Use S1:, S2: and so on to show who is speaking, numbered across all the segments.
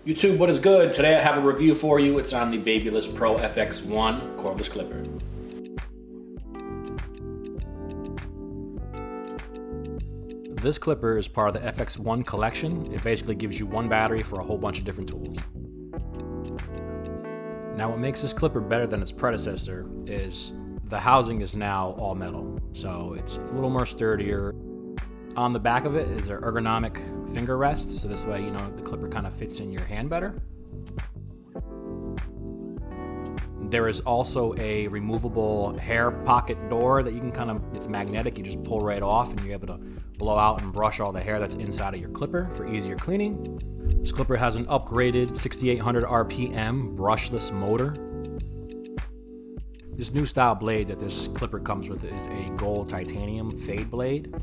S1: YouTube, what is good? Today I have a review for you. It's on the Babyliss Pro FX One cordless clipper. This clipper is part of the FX One collection. It basically gives you one battery for a whole bunch of different tools. Now what makes this clipper better than its predecessor is the housing is now all metal. So it's a little more sturdier. On the back of it is an ergonomic finger rest, so this way, the clipper kind of fits in your hand better. There is also a removable hair pocket door that you can it's magnetic, you just pull right off and you're able to blow out and brush all the hair that's inside of your clipper for easier cleaning. This clipper has an upgraded 6800 RPM brushless motor. This new style blade that this clipper comes with is a gold titanium fade blade.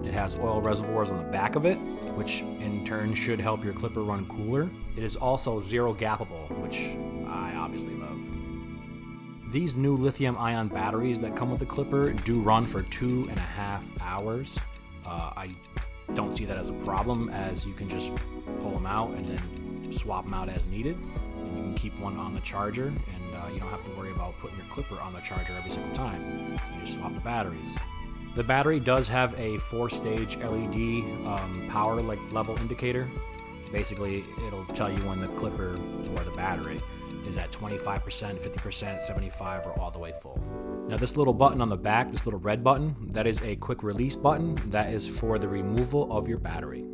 S1: It has oil reservoirs on the back of it, which in turn should help your clipper run cooler. It is also zero gappable, which I obviously love. These new lithium-ion batteries that come with the clipper do run for 2.5 hours. I don't see that as a problem, as you can just pull them out and then swap them out as needed. And you can keep one on the charger, and you don't have to worry about putting your clipper on the charger every single time. You just swap the batteries. The battery does have a 4-stage LED power level indicator. Basically, it'll tell you when the clipper or the battery is at 25%, 50%, 75%, or all the way full. Now this little button on the back, this little red button, that is a quick release button. That is for the removal of your battery.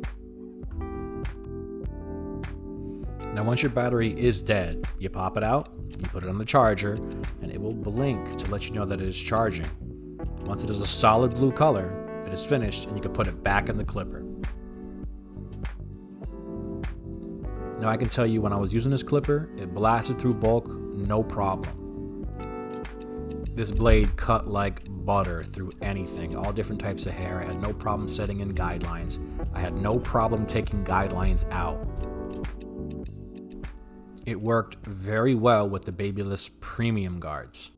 S1: Now once your battery is dead, you pop it out, you put it on the charger, and it will blink to let you know that it is charging. Once it is a solid blue color, it is finished and you can put it back in the clipper. Now I can tell you, when I was using this clipper, it blasted through bulk, no problem. This blade cut like butter through anything, all different types of hair. I had no problem setting in guidelines. I had no problem taking guidelines out. It worked very well with the Babyliss premium guards.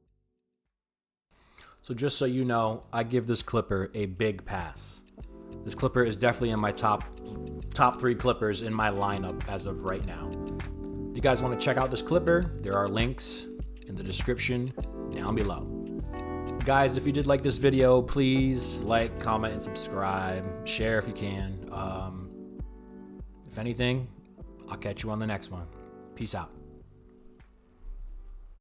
S1: So just so you know, I give this clipper a big pass. This clipper is definitely in my top 3 clippers in my lineup as of right now. If you guys want to check out this clipper, there are links in the description down below. Guys, if you did like this video, please like, comment, and subscribe. Share if you can. If anything, I'll catch you on the next one. Peace out.